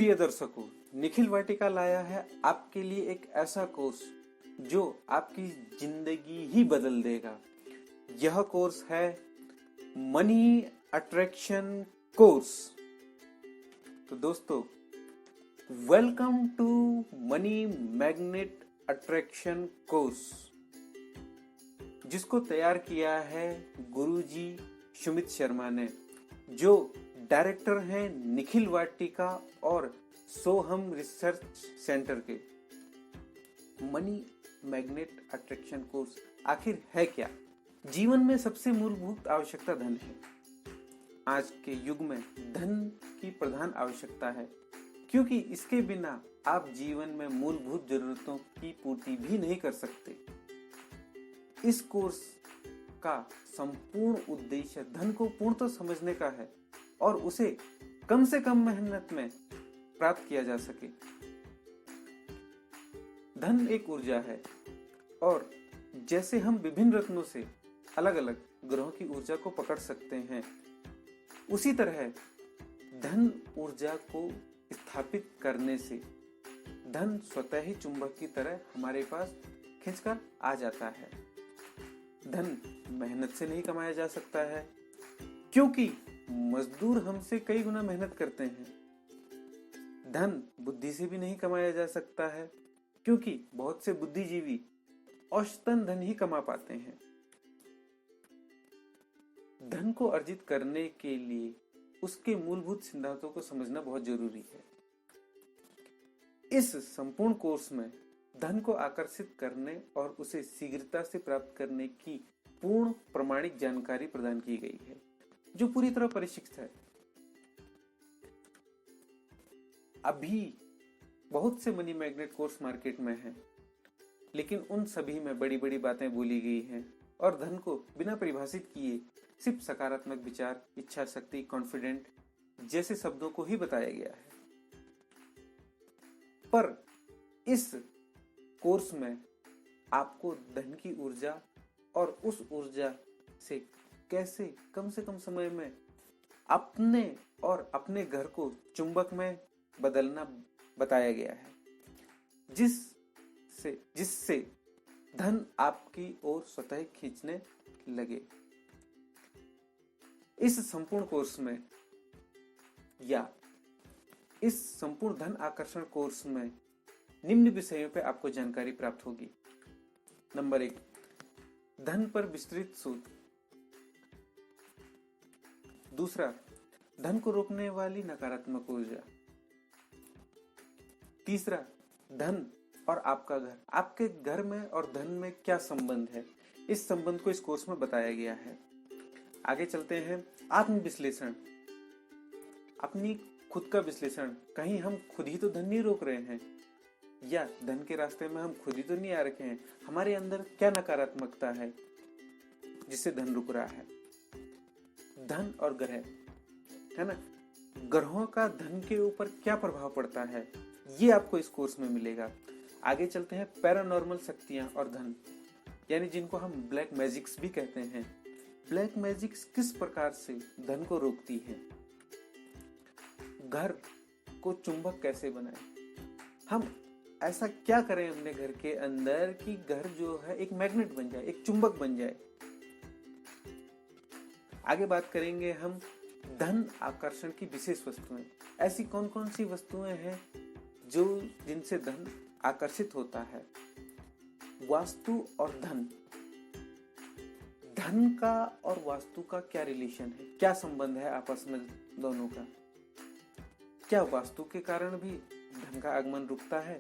प्रिय दर्शकों, निखिल वाटिका लाया है आपके लिए एक ऐसा कोर्स जो आपकी जिंदगी ही बदल देगा। यह कोर्स है मनी अट्रैक्शन कोर्स। तो दोस्तों, welcome to money magnet attraction course, जिसको तैयार किया है गुरुजी सुमित शर्मा ने, जो डायरेक्टर हैं निखिल वाटिका और सोहम रिसर्च सेंटर के। मनी मैग्नेट अट्रैक्शन कोर्स आखिर है क्या? जीवन में सबसे मूलभूत आवश्यकता धन है। आज के युग में धन की प्रधान आवश्यकता है, क्योंकि इसके बिना आप जीवन में मूलभूत जरूरतों की पूर्ति भी नहीं कर सकते। इस कोर्स का संपूर्ण उद्देश्य धन को पूर्णतः समझने का है और उसे कम से कम मेहनत में प्राप्त किया जा सके। धन एक ऊर्जा है और जैसे हम विभिन्न रत्नों से अलग अलग ग्रहों की ऊर्जा को पकड़ सकते हैं, उसी तरह धन ऊर्जा को स्थापित करने से धन स्वतः ही चुंबक की तरह हमारे पास खिंचकर आ जाता है। धन मेहनत से नहीं कमाया जा सकता है, क्योंकि मजदूर हमसे कई गुना मेहनत करते हैं। धन बुद्धि से भी नहीं कमाया जा सकता है, क्योंकि बहुत से बुद्धिजीवी औसतन धन ही कमा पाते हैं। धन को अर्जित करने के लिए उसके मूलभूत सिद्धांतों को समझना बहुत जरूरी है। इस संपूर्ण कोर्स में धन को आकर्षित करने और उसे शीघ्रता से प्राप्त करने की पूर्ण प्रमाणिक जानकारी प्रदान की गई है, जो पूरी तरह परिष्कृत है। अभी बहुत से मनी मैग्नेट कोर्स मार्केट में हैं, लेकिन उन सभी में बड़ी बड़ी बातें बोली गई हैं और धन को बिना परिभाषित किए सिर्फ सकारात्मक विचार, इच्छा शक्ति, कॉन्फिडेंट जैसे शब्दों को ही बताया गया है। पर इस कोर्स में आपको धन की ऊर्जा और उस ऊर्जा से कैसे कम से कम समय में अपने और अपने घर को चुंबक में बदलना बताया गया है, जिससे धन आपकी ओर स्वतः खींचने लगे। इस संपूर्ण कोर्स में या इस संपूर्ण धन आकर्षण कोर्स में निम्न विषयों पर आपको जानकारी प्राप्त होगी। नंबर 1, धन पर विस्तृत शोध। दूसरा, धन को रोकने वाली नकारात्मक ऊर्जा। तीसरा, धन और आपका घर, आपके घर में और धन में क्या संबंध है, इस संबंध को इस कोर्स में बताया गया है। आगे चलते हैं, आत्मविश्लेषण, अपनी खुद का विश्लेषण। कहीं हम खुद ही तो धन नहीं रोक रहे हैं, या धन के रास्ते में हम खुद ही तो नहीं आ रखे हैं। हमारे अंदर क्या नकारात्मकता है जिससे धन रुक रहा है। धन और ग्रह, है ना, ग्रहों का धन के ऊपर क्या प्रभाव पड़ता है, ये आपको इस कोर्स में मिलेगा। आगे चलते हैं, पैरानॉर्मल शक्तियां और धन, यानी जिनको हम ब्लैक मैजिक्स भी कहते हैं। ब्लैक मैजिक्स किस प्रकार से धन को रोकती है। घर को चुंबक कैसे बनाए, हम ऐसा क्या करें अपने घर के अंदर कि घर जो है एक मैग्नेट बन जाए, एक चुंबक बन जाए। आगे बात करेंगे हम धन आकर्षण की विशेष वस्तुएं। ऐसी कौन कौन सी वस्तुएं हैं जिनसे धन आकर्षित होता है। वास्तु और धन, धन का और वास्तु का क्या रिलेशन है, क्या संबंध है आपस में दोनों का। क्या वास्तु के कारण भी धन का आगमन रुकता है,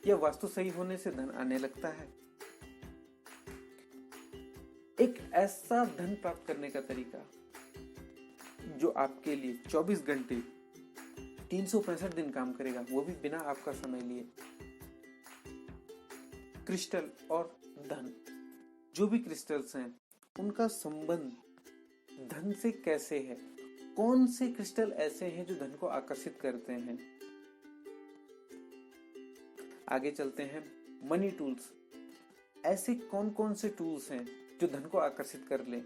या वास्तु सही होने से धन आने लगता है। एक ऐसा धन प्राप्त करने का तरीका जो आपके लिए 24 घंटे 365 दिन काम करेगा, वो भी बिना आपका समय लिए। क्रिस्टल और धन, जो भी क्रिस्टल्स हैं उनका संबंध धन से कैसे है। कौन से क्रिस्टल ऐसे हैं जो धन को आकर्षित करते हैं। आगे चलते हैं, मनी टूल्स। ऐसे कौन कौन से टूल्स हैं जो धन को आकर्षित कर लें।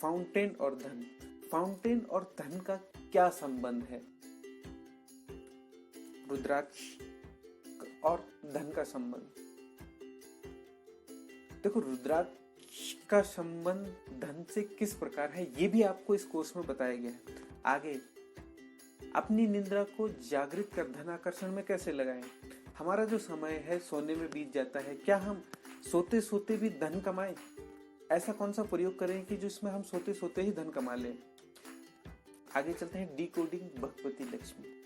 फाउंटेन और धन, फाउंटेन और धन का क्या संबंध है, रुद्राक्ष और धन का संबंध। देखो, रुद्राक्ष का संबंध धन से किस प्रकार है ये भी आपको इस कोर्स में बताया गया है। आगे अपनी निद्रा को जागृत कर धन आकर्षण में कैसे लगाएं। हमारा जो समय है सोने में बीत जाता है, क्या हम सोते सोते भी धन कमाएं? ऐसा कौन सा प्रयोग करें कि जिसमें हम सोते सोते ही धन कमा लें। आगे चलते हैं, डिकोडिंग भगवती लक्ष्मी।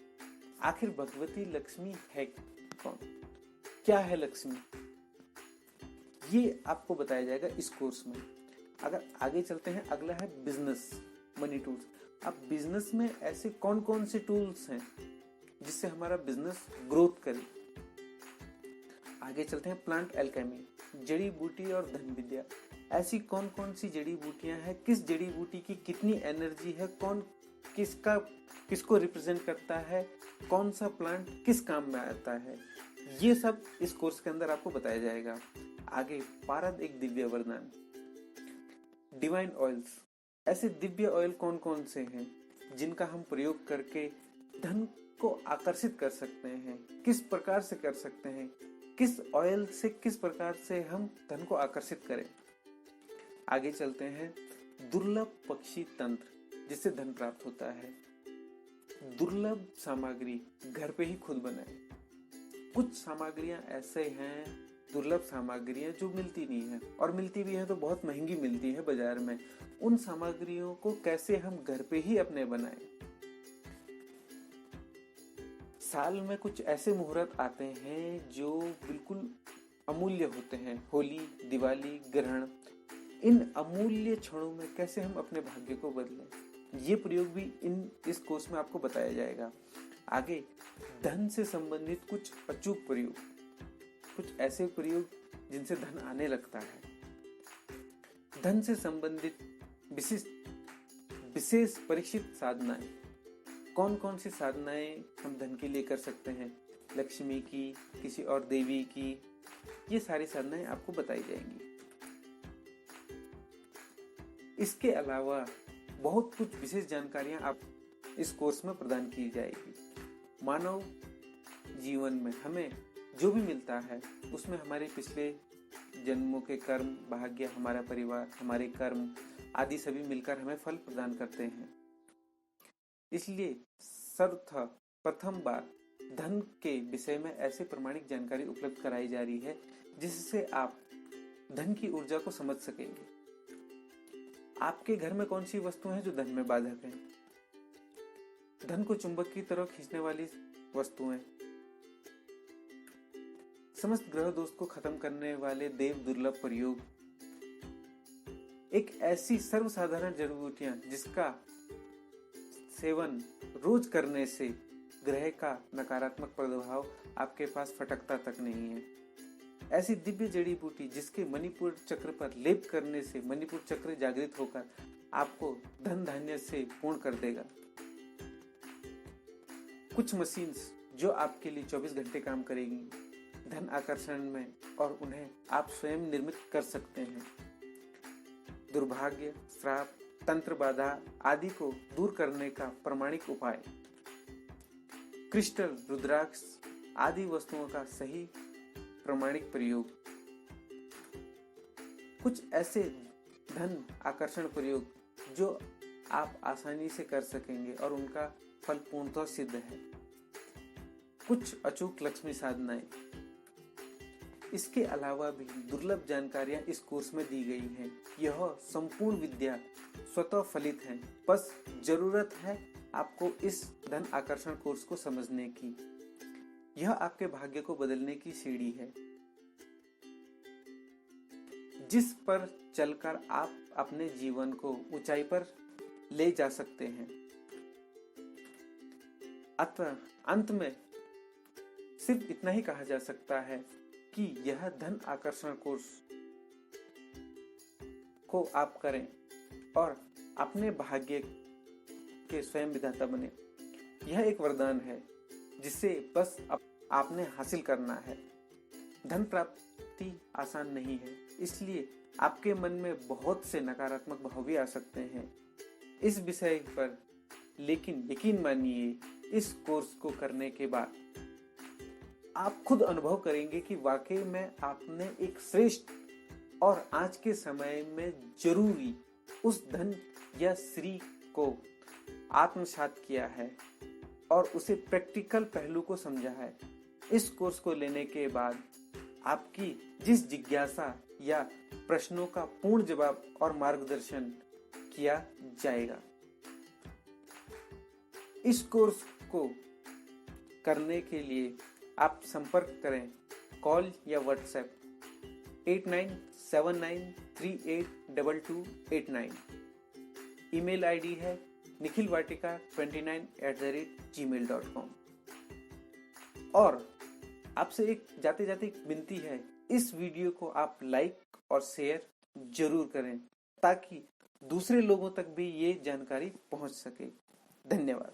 आखिर भगवती लक्ष्मी है कौन, क्या है लक्ष्मी, ये आपको बताया जाएगा इस कोर्स में। अगर आगे चलते हैं, अगला है बिजनेस मनी टूल्स। अब बिजनेस में ऐसे कौन कौन से टूल्स हैं जिससे हमारा बिजनेस ग्रोथ करे। आगे चलते हैं, प्लांट एल्केमी, जड़ी बूटी और धन विद्या। ऐसी कौन कौन सी जड़ी बूटियां हैं, किस जड़ी बूटी की कितनी एनर्जी है, कौन किसको रिप्रेजेंट करता है, कौन सा प्लांट किस काम में आता है, ये सब इस कोर्स के अंदर आपको बताया जाएगा। आगे पारद एक दिव्य वरदान, डिवाइन ऑयल्स। ऐसे दिव्य ऑयल कौन कौन से हैं जिनका हम प्रयोग करके धन को आकर्षित कर सकते हैं, किस प्रकार से कर सकते हैं, किस ऑयल से किस प्रकार से हम धन को आकर्षित करें। आगे चलते हैं, दुर्लभ पक्षी तंत्र जिससे धन प्राप्त होता है। दुर्लभ सामग्री घर पे ही खुद बनाए। कुछ सामग्रियां ऐसे हैं, दुर्लभ सामग्रियां जो मिलती नहीं है, और मिलती भी है तो बहुत महंगी मिलती है बाजार में। उन सामग्रियों को कैसे हम घर पे ही अपने बनाएं। साल में कुछ ऐसे मुहूर्त आते हैं जो बिल्कुल अमूल्य होते हैं, होली, दिवाली, ग्रहण। इन अमूल्य क्षणों में कैसे हम अपने भाग्य को बदलें, ये प्रयोग भी इस कोर्स में आपको बताया जाएगा। आगे धन से संबंधित कुछ अचूक प्रयोग, कुछ ऐसे प्रयोग जिनसे धन आने लगता है। धन से संबंधित विशेष परीक्षित साधनाएं, कौन कौन सी साधनाएं हम धन के लिए कर सकते हैं, लक्ष्मी की, किसी और देवी की, ये सारी साधनाएं आपको बताई जाएंगी। इसके अलावा बहुत कुछ विशेष जानकारियां आप इस कोर्स में प्रदान की जाएगी। मानव जीवन में हमें जो भी मिलता है उसमें हमारे पिछले जन्मों के कर्म, भाग्य, हमारा परिवार, हमारे कर्म आदि सभी मिलकर हमें फल प्रदान करते हैं। इसलिए प्रथम बार धन के विषय में ऐसे प्रमाणिक जानकारी उपलब्ध कराई जा रही है जिससे आप धन की ऊर्जा को समझ सकेंगे। आपके घर में कौन सी वस्तुएं हैं जो धन में बाधक हैं, धन को चुंबक की तरह खींचने वाली वस्तुएं, समस्त ग्रह दोष को खत्म करने वाले देव दुर्लभ प्रयोग, एक ऐसी सर्वसाधारण जड़ी बूटियां जिसका सेवन रोज करने से ग्रह का नकारात्मक प्रभाव आपके पास फटकता तक नहीं है। ऐसी दिव्य जड़ी बूटी जिसके मणिपुर चक्र पर लेप करने से मणिपुर चक्र जागृत होकर आपको धन धान्य से पूर्ण कर देगा। कुछ मशीन्स जो आपके लिए 24 घंटे काम करेगी धन आकर्षण में, और उन्हें आप स्वयं निर्मित कर सकते हैं। दुर्भाग्य, श्राप, तंत्र बाधा आदि को दूर करने का प्रमाणिक उपाय, क्रिस्टल, रुद्राक्ष आदि वस्तुओं का सही प्रमाणिक प्रयोग, कुछ ऐसे धन आकर्षण प्रयोग जो आप आसानी से कर सकेंगे और उनका फल पूर्णतः सिद्ध है, कुछ अचूक लक्ष्मी साधनाएं। इसके अलावा भी दुर्लभ जानकारियां इस कोर्स में दी गई हैं। यह संपूर्ण विद्या स्वतः फलित है, बस जरूरत है आपको इस धन आकर्षण कोर्स को समझने की। यह आपके भाग्य को बदलने की सीढ़ी है जिस पर चलकर आप अपने जीवन को ऊंचाई पर ले जा सकते हैं। अतः अंत में सिर्फ इतना ही कहा जा सकता है कि यह धन आकर्षण कोर्स को आप करें और अपने भाग्य के स्वयं विधाता बने। यह एक वरदान है जिसे बस आपने हासिल करना है। धन प्राप्ति आसान नहीं है, इसलिए आपके मन में बहुत से नकारात्मक भाव भी आ सकते हैं इस विषय पर, लेकिन यकीन मानिए इस कोर्स को करने के बाद आप खुद अनुभव करेंगे कि वाकई में आपने एक श्रेष्ठ और आज के समय में जरूरी उस धन या श्री को आत्मसात किया है और उसे प्रैक्टिकल पहलू को समझा है। इस कोर्स को लेने के बाद आपकी जिस जिज्ञासा या प्रश्नों का पूर्ण जवाब और मार्गदर्शन किया जाएगा। इस कोर्स को करने के लिए आप संपर्क करें कॉल या व्हाट्सएप 8979382289। ईमेल आईडी है nikhilvatika29@gmail.com। और आपसे एक जाते जाते एक विनती है, इस वीडियो को आप लाइक और शेयर जरूर करें ताकि दूसरे लोगों तक भी ये जानकारी पहुंच सके। धन्यवाद।